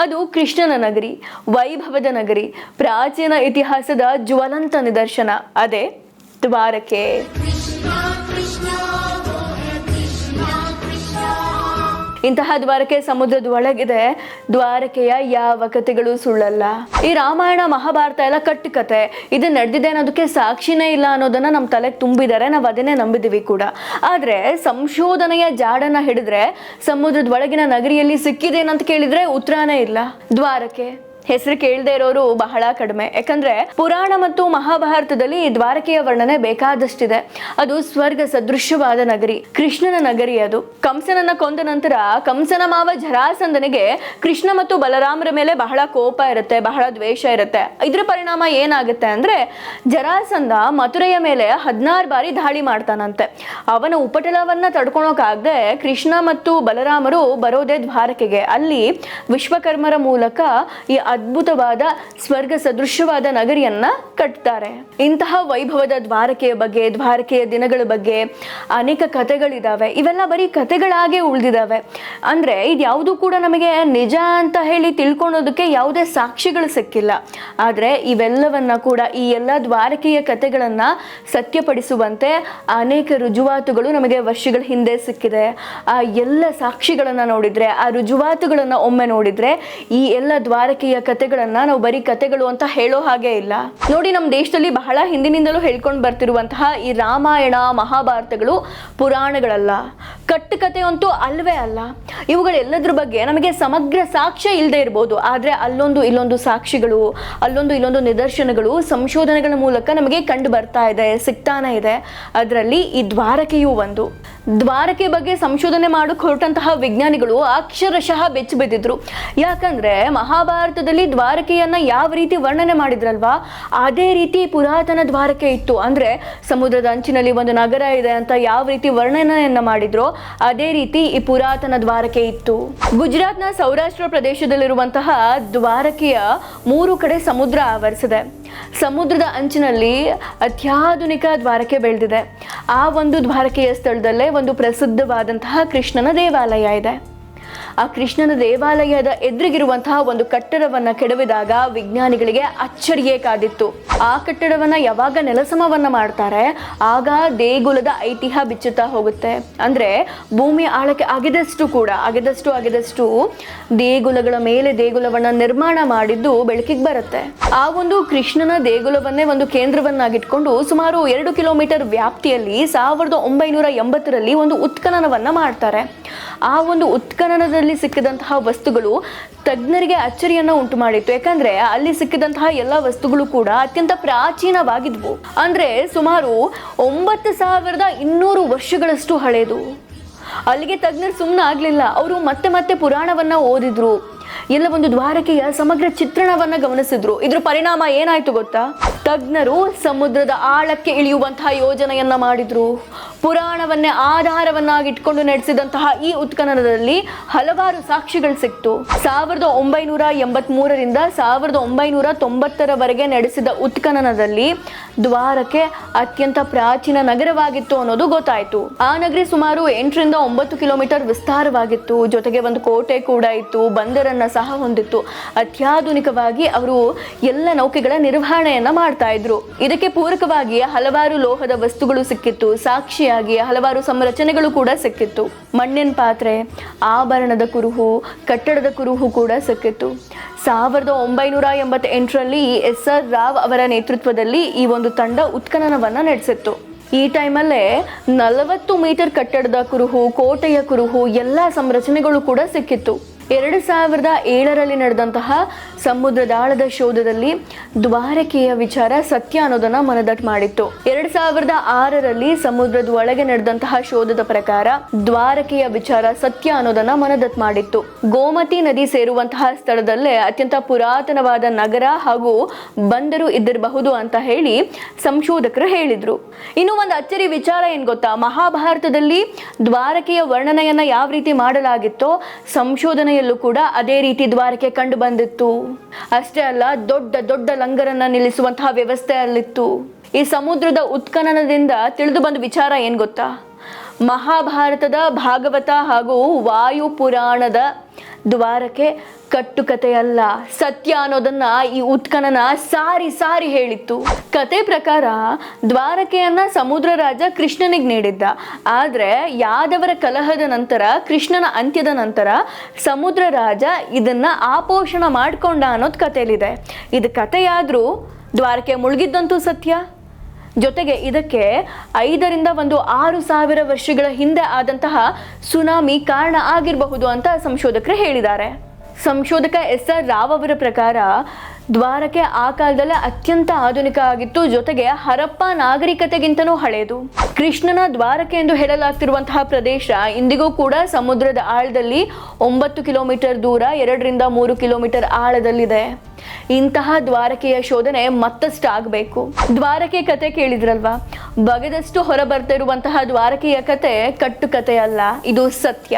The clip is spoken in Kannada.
ಅದು ಕೃಷ್ಣನ ನಗರಿ, ವೈಭವದ ನಗರಿ, ಪ್ರಾಚೀನ ಇತಿಹಾಸದ ಜ್ವಲಂತ ನಿದರ್ಶನ. ಅದೇ ದ್ವಾರಕೆ. ಇಂತಹ ದ್ವಾರಕೆ ಸಮುದ್ರದ ಒಳಗಿದೆ. ದ್ವಾರಕೆಯ ಯಾವ ಕಥೆಗಳು ಸುಳ್ಳಲ್ಲ. ಈ ರಾಮಾಯಣ ಮಹಾಭಾರತ ಎಲ್ಲ ಕಟ್ಟುಕತೆ, ಇದು ನಡೆದಿದೆ ಅನ್ನೋದಕ್ಕೆ ಸಾಕ್ಷಿನೇ ಇಲ್ಲ ಅನ್ನೋದನ್ನ ನಮ್ಮ ತಲೆಗೆ ತುಂಬಿದ್ದಾರೆ. ನಾವು ಅದನ್ನೇ ನಂಬಿದೀವಿ ಕೂಡ. ಆದ್ರೆ ಸಂಶೋಧನೆಯ ಜಾಡನ್ನ ಹಿಡಿದ್ರೆ ಸಮುದ್ರದ ಒಳಗಿನ ನಗರಿಯಲ್ಲಿ ಸಿಕ್ಕಿದೇನಂತ ಕೇಳಿದ್ರೆ ಉತ್ತರನೇ ಇಲ್ಲ. ದ್ವಾರಕೆ ಹೆಸರು ಕೇಳದೆ ಇರೋರು ಬಹಳ ಕಡಿಮೆ. ಯಾಕಂದ್ರೆ ಪುರಾಣ ಮತ್ತು ಮಹಾಭಾರತದಲ್ಲಿ ದ್ವಾರಕೆಯ ವರ್ಣನೆ ಬೇಕಾದಷ್ಟಿದೆ. ಅದು ಸ್ವರ್ಗ ಸದೃಶ್ಯವಾದ ನಗರಿ, ಕೃಷ್ಣನ ನಗರಿ. ಅದು ಕಂಸನನ್ನ ಕೊಂದ ನಂತರ ಕಂಸನ ಮಾವ ಜರಾಸಂಧನಿಗೆ ಕೃಷ್ಣ ಮತ್ತು ಬಲರಾಮರ ಮೇಲೆ ಬಹಳ ಕೋಪ ಇರುತ್ತೆ, ಬಹಳ ದ್ವೇಷ ಇರುತ್ತೆ. ಇದ್ರ ಪರಿಣಾಮ ಏನಾಗುತ್ತೆ ಅಂದ್ರೆ ಜರಾಸಂಧ ಮಥುರೆಯ ಮೇಲೆ 16 ಬಾರಿ ದಾಳಿ ಮಾಡ್ತಾನಂತೆ. ಅವನ ಉಪಟಳವನ್ನ ತಡ್ಕೊಳೋಕಾಗದೆ ಕೃಷ್ಣ ಮತ್ತು ಬಲರಾಮರು ಬರೋದೇ ದ್ವಾರಕೆಗೆ. ಅಲ್ಲಿ ವಿಶ್ವಕರ್ಮರ ಮೂಲಕ ಈ ಅದ್ಭುತವಾದ ಸ್ವರ್ಗ ಸದೃಶ್ಯವಾದ ನಗರಿಯನ್ನ ಕಟ್ತಾರೆ. ಇಂತಹ ವೈಭವದ ದ್ವಾರಕೆಯ ಬಗ್ಗೆ, ದ್ವಾರಕೆಯ ದಿನಗಳ ಬಗ್ಗೆ ಅನೇಕ ಕಥೆಗಳಿದಾವೆ. ಇವೆಲ್ಲ ಬರೀ ಕಥೆಗಳಾಗೆ ಉಳಿದಿದ್ದಾವೆ. ಅಂದ್ರೆ ಇದ್ಯಾವುದು ಕೂಡ ನಮಗೆ ನಿಜ ಅಂತ ಹೇಳಿ ತಿಳ್ಕೊಳೋದಕ್ಕೆ ಯಾವುದೇ ಸಾಕ್ಷಿಗಳು ಸಿಕ್ಕಿಲ್ಲ. ಆದ್ರೆ ಇವೆಲ್ಲವನ್ನ ಕೂಡ, ಈ ಎಲ್ಲ ದ್ವಾರಕೆಯ ಕಥೆಗಳನ್ನ ಸತ್ಯಪಡಿಸುವಂತೆ ಅನೇಕ ರುಜುವಾತುಗಳು ನಮಗೆ ವರ್ಷಗಳ ಹಿಂದೆ ಸಿಕ್ಕಿದೆ. ಆ ಎಲ್ಲ ಸಾಕ್ಷಿಗಳನ್ನ ನೋಡಿದ್ರೆ, ಆ ರುಜುವಾತುಗಳನ್ನ ಒಮ್ಮೆ ನೋಡಿದ್ರೆ ಈ ಎಲ್ಲ ದ್ವಾರಕೆಯ ಕಥೆಗಳನ್ನ ನಾವು ಬರೀ ಕಥೆಗಳು ಅಂತ ಹೇಳೋ ಹಾಗೆ ಇಲ್ಲ. ನೋಡಿ, ನಮ್ಮ ದೇಶದಲ್ಲಿ ಬಹಳ ಹಿಂದಿನಿಂದಲೂ ಹೇಳ್ಕೊಂಡು ಬರ್ತಿರುವಂತಹ ಈ ರಾಮಾಯಣ ಮಹಾಭಾರತಗಳು ಪುರಾಣಗಳಲ್ಲ, ಕಟ್ಟುಕತೆ ಅಂತೂ ಅಲ್ವೇ ಅಲ್ಲ. ಇವುಗಳೆಲ್ಲದ್ರ ಬಗ್ಗೆ ನಮಗೆ ಸಮಗ್ರ ಸಾಕ್ಷ್ಯ ಇಲ್ಲದೆ ಇರ್ಬೋದು, ಆದ್ರೆ ಅಲ್ಲೊಂದು ಇಲ್ಲೊಂದು ಸಾಕ್ಷಿಗಳು, ಅಲ್ಲೊಂದು ಇಲ್ಲೊಂದು ನಿದರ್ಶನಗಳು ಸಂಶೋಧನೆಗಳ ಮೂಲಕ ನಮಗೆ ಕಂಡು ಬರ್ತಾ ಇದೆ, ಸಿಗ್ತಾನೆ ಇದೆ. ಅದರಲ್ಲಿ ಈ ದ್ವಾರಕೆಯೂ ಒಂದು. ದ್ವಾರಕೆ ಬಗ್ಗೆ ಸಂಶೋಧನೆ ಮಾಡೋಕೆ ಹೊರಟಂತಹ ವಿಜ್ಞಾನಿಗಳು ಅಕ್ಷರಶಃ ಬೆಚ್ಚಿ ಬಿದ್ದಿದ್ರು. ಯಾಕಂದ್ರೆ ಮಹಾಭಾರತದಲ್ಲಿ ದ್ವಾರಕೆಯನ್ನ ಯಾವ ರೀತಿ ವರ್ಣನೆ ಮಾಡಿದ್ರಲ್ವಾ, ಅದೇ ರೀತಿ ಪುರಾತನ ದ್ವಾರಕೆ ಇತ್ತು. ಅಂದ್ರೆ ಸಮುದ್ರದ ಅಂಚಿನಲ್ಲಿ ಒಂದು ನಗರ ಇದೆ ಅಂತ ಯಾವ ರೀತಿ ವರ್ಣನೆಯನ್ನ ಮಾಡಿದ್ರೋ ಅದೇ ರೀತಿ ಈ ಪುರಾತನ ದ್ವಾರಕೆ ಇತ್ತು. ಗುಜರಾತ್ನ ಸೌರಾಷ್ಟ್ರ ಪ್ರದೇಶದಲ್ಲಿರುವಂತಹ ದ್ವಾರಕೆಯ 3 ಕಡೆ ಸಮುದ್ರ ಆವರಿಸಿದೆ. ಸಮುದ್ರದ ಅಂಚಿನಲ್ಲಿ ಅತ್ಯಾಧುನಿಕ ದ್ವಾರಕೆ ಬೆಳೆದಿದೆ. ಆ ಒಂದು ದ್ವಾರಕೆಯ ಸ್ಥಳದಲ್ಲೇ ಒಂದು ಪ್ರಸಿದ್ಧವಾದಂತಹ ಕೃಷ್ಣನ ದೇವಾಲಯ ಇದೆ. ಆ ಕೃಷ್ಣನ ದೇವಾಲಯದ ಎದುರಿಗಿರುವಂತಹ ಒಂದು ಕಟ್ಟಡವನ್ನ ಕೆಡವಿದಾಗ ವಿಜ್ಞಾನಿಗಳಿಗೆ ಅಚ್ಚರಿಯೇ ಕಾದಿತ್ತು. ಆ ಕಟ್ಟಡವನ್ನ ಯಾವಾಗ ನೆಲಸಮವನ್ನ ಮಾಡ್ತಾರೆ ಆಗ ದೇಗುಲದ ಐತಿಹ್ಯ ಬಿಚ್ಚುತ್ತಾ ಹೋಗುತ್ತೆ. ಅಂದ್ರೆ ಭೂಮಿ ಆಳಕ್ಕೆ ಆಗಿದಷ್ಟು ದೇಗುಲಗಳ ಮೇಲೆ ದೇಗುಲವನ್ನ ನಿರ್ಮಾಣ ಮಾಡಿದ್ದು ಬೆಳಕಿಗೆ ಬರುತ್ತೆ. ಆ ಒಂದು ಕೃಷ್ಣನ ದೇಗುಲವನ್ನೇ ಒಂದು ಕೇಂದ್ರವನ್ನಾಗಿಟ್ಕೊಂಡು ಸುಮಾರು 2 ಕಿಲೋಮೀಟರ್ ವ್ಯಾಪ್ತಿಯಲ್ಲಿ 1980ರಲ್ಲಿ ಒಂದು ಉತ್ಖನನವನ್ನ ಮಾಡ್ತಾರೆ. ಆ ಒಂದು ಉತ್ಖನನದಲ್ಲಿ ಸಿಕ್ಕಿದಂತಹ ವಸ್ತುಗಳು ತಜ್ಞರಿಗೆ ಅಚ್ಚರಿಯನ್ನ ಉಂಟು ಮಾಡಿತ್ತು. ಯಾಕಂದ್ರೆ ಅಲ್ಲಿ ಸಿಕ್ಕಿದಂತಹ ಎಲ್ಲ ವಸ್ತುಗಳು ಕೂಡ ಅತ್ಯಂತ ಪ್ರಾಚೀನವಾಗಿದ್ವು. ಅಂದ್ರೆ ಸುಮಾರು 9200 ವರ್ಷಗಳಷ್ಟು ಹಳೆಯದು. ಅಲ್ಲಿಗೆ ತಜ್ಞರು ಸುಮ್ಮನೆ ಆಗ್ಲಿಲ್ಲ, ಅವರು ಮತ್ತೆ ಪುರಾಣವನ್ನ ಓದಿದ್ರು, ಎಲ್ಲ ಒಂದು ದ್ವಾರಕೆಯ ಸಮಗ್ರ ಚಿತ್ರಣವನ್ನ ಗಮನಿಸಿದ್ರು. ಇದ್ರ ಪರಿಣಾಮ ಏನಾಯ್ತು ಗೊತ್ತಾ? ತಜ್ಞರು ಸಮುದ್ರದ ಆಳಕ್ಕೆ ಇಳಿಯುವಂತಹ ಯೋಜನೆಯನ್ನ ಮಾಡಿದ್ರು. ಪುರಾಣವನ್ನೇ ಆಧಾರವನ್ನಾಗಿಟ್ಕೊಂಡು ನಡೆಸಿದಂತಹ ಈ ಉತ್ಖನನದಲ್ಲಿ ಹಲವಾರು ಸಾಕ್ಷಿಗಳು ಸಿಕ್ತು. 1983ರಿಂದ 1990ರವರೆಗೆ ನಡೆಸಿದ ಉತ್ಖನನದಲ್ಲಿ ದ್ವಾರಕೆ ಅತ್ಯಂತ ಪ್ರಾಚೀನ ನಗರವಾಗಿತ್ತು ಅನ್ನೋದು ಗೊತ್ತಾಯ್ತು. ಆ ನಗರಿ ಸುಮಾರು 8ರಿಂದ 9 ಕಿಲೋಮೀಟರ್ ವಿಸ್ತಾರವಾಗಿತ್ತು. ಜೊತೆಗೆ ಒಂದು ಕೋಟೆ ಕೂಡ ಇತ್ತು, ಬಂದರನ್ನ ಸಹ ಹೊಂದಿತ್ತು. ಅತ್ಯಾಧುನಿಕವಾಗಿ ಅವರು ಎಲ್ಲ ನೌಕೆಗಳ ನಿರ್ವಹಣೆಯನ್ನ ಮಾಡ್ತಾ ಇದ್ರು. ಇದಕ್ಕೆ ಪೂರಕವಾಗಿ ಹಲವಾರು ಲೋಹದ ವಸ್ತುಗಳು ಸಿಕ್ಕಿತ್ತು. ಸಾಕ್ಷಿಯಾಗಿ ಹಲವಾರು ಸಂರಚನೆಗಳು ಕೂಡ ಸಿಕ್ಕಿತ್ತು. ಮಣ್ಣಿನ ಪಾತ್ರೆ, ಆಭರಣದ ಕುರುಹು, ಕಟ್ಟಡದ ಕುರುಹು ಕೂಡ ಸಿಕ್ಕಿತ್ತು. 1988ರಲ್ಲಿ SR ರಾವ್ ಅವರ ನೇತೃತ್ವದಲ್ಲಿ ಈ ಒಂದು ತಂಡ ಉತ್ಖನನವನ್ನ ನಡೆಸಿತ್ತು. ಈ ಟೈಮಲ್ಲೇ 40 ಮೀಟರ್ ಕಟ್ಟಡದ ಕುರುಹು, ಕೋಟೆಯ ಕುರುಹು, ಎಲ್ಲ ಸಂರಚನೆಗಳು ಕೂಡ ಸಿಕ್ಕಿತ್ತು. 2007ರಲ್ಲಿ ನಡೆದಂತಹ ಸಮುದ್ರದಾಳದ ಶೋಧದಲ್ಲಿ ದ್ವಾರಕೆಯ ವಿಚಾರ ಸತ್ಯ ಅನ್ನೋದನ್ನ ಮನದಟ್ಟು ಮಾಡಿತ್ತು. 2006ರಲ್ಲಿ ಸಮುದ್ರದ ಒಳಗೆ ನಡೆದಂತಹ ಶೋಧದ ಪ್ರಕಾರ ದ್ವಾರಕೆಯ ವಿಚಾರ ಸತ್ಯ ಅನ್ನೋದನ್ನ ಮನದಟ್ಟು ಮಾಡಿತ್ತು. ಗೋಮತಿ ನದಿ ಸೇರುವಂತಹ ಸ್ಥಳದಲ್ಲೇ ಅತ್ಯಂತ ಪುರಾತನವಾದ ನಗರ ಹಾಗೂ ಬಂದರು ಇದ್ದಿರಬಹುದು ಅಂತ ಹೇಳಿ ಸಂಶೋಧಕರು ಹೇಳಿದ್ರು. ಇನ್ನು ಒಂದು ಅಚ್ಚರಿ ವಿಚಾರ ಏನ್ ಗೊತ್ತಾ? ಮಹಾಭಾರತದಲ್ಲಿ ದ್ವಾರಕೆಯ ವರ್ಣನೆಯನ್ನ ಯಾವ ರೀತಿ ಮಾಡಲಾಗಿತ್ತೋ ಸಂಶೋಧನೆಯಲ್ಲೂ ಕೂಡ ಅದೇ ರೀತಿ ದ್ವಾರಕೆ ಕಂಡು ಬಂದಿತ್ತು. ಅಷ್ಟೇ ಅಲ್ಲ, ದೊಡ್ಡ ದೊಡ್ಡ ಲಂಗರನ್ನ ನಿಲ್ಲಿಸುವಂತಹ ವ್ಯವಸ್ಥೆ ಅಲ್ಲಿತ್ತು. ಈ ಸಮುದ್ರದ ಉತ್ಖನನದಿಂದ ತಿಳಿದು ಬಂದ ವಿಚಾರ ಏನ್ ಗೊತ್ತಾ? ಮಹಾಭಾರತದ ಭಾಗವತ ಹಾಗೂ ವಾಯು ಪುರಾಣದ ದ್ವಾರಕೆ ಕಟ್ಟುಕತೆಯಲ್ಲ, ಸತ್ಯ ಅನ್ನೋದನ್ನ ಈ ಉತ್ಖನನ ಸಾರಿ ಸಾರಿ ಹೇಳಿತ್ತು. ಕತೆ ಪ್ರಕಾರ ದ್ವಾರಕೆಯನ್ನ ಸಮುದ್ರ ರಾಜ ಕೃಷ್ಣನಿಗೆ ನೀಡಿದ್ದ. ಆದ್ರೆ ಯಾದವರ ಕಲಹದ ನಂತರ, ಕೃಷ್ಣನ ಅಂತ್ಯದ ನಂತರ ಸಮುದ್ರ ರಾಜ ಇದನ್ನ ಆಪೋಷಣ ಮಾಡ್ಕೊಂಡ ಅನ್ನೋದು ಕಥೆಯಲ್ಲಿದೆ. ಇದು ಕಥೆಯಾದ್ರೂ ದ್ವಾರಕೆ ಮುಳುಗಿದ್ದಂತೂ ಸತ್ಯ. ಜೊತೆಗೆ ಇದಕ್ಕೆ 5ರಿಂದ 6,000 ವರ್ಷಗಳ ಹಿಂದೆ ಆದಂತಹ ಸುನಾಮಿ ಕಾರಣ ಆಗಿರಬಹುದು ಅಂತ ಸಂಶೋಧಕರು ಹೇಳಿದ್ದಾರೆ. ಸಂಶೋಧಕ SR ರಾವ್ ಅವರ ಪ್ರಕಾರ ದ್ವಾರಕೆ ಆ ಕಾಲದಲ್ಲೇ ಅತ್ಯಂತ ಆಧುನಿಕ ಆಗಿತ್ತು. ಜೊತೆಗೆ ಹರಪ್ಪ ನಾಗರಿಕತೆಗಿಂತನೂ ಹಳೆಯದು. ಕೃಷ್ಣನ ದ್ವಾರಕೆ ಎಂದು ಹೇಳಲಾಗ್ತಿರುವಂತಹ ಪ್ರದೇಶ ಇಂದಿಗೂ ಕೂಡ ಸಮುದ್ರದ ಆಳದಲ್ಲಿ 9 ಕಿಲೋಮೀಟರ್ ದೂರ, 2ರಿಂದ 3 ಕಿಲೋಮೀಟರ್ ಆಳದಲ್ಲಿದೆ. ಇಂತಹ ದ್ವಾರಕೆಯ ಶೋಧನೆ ಮತ್ತಷ್ಟು ಆಗಬೇಕು. ದ್ವಾರಕೆ ಕತೆ ಕೇಳಿದ್ರಲ್ವಾ, ಬಗೆದಷ್ಟು ಹೊರ ಬರ್ತಾ ಇರುವಂತಹ ದ್ವಾರಕೆಯ ಕತೆ ಕಟ್ಟುಕತೆ ಅಲ್ಲ, ಇದು ಸತ್ಯ.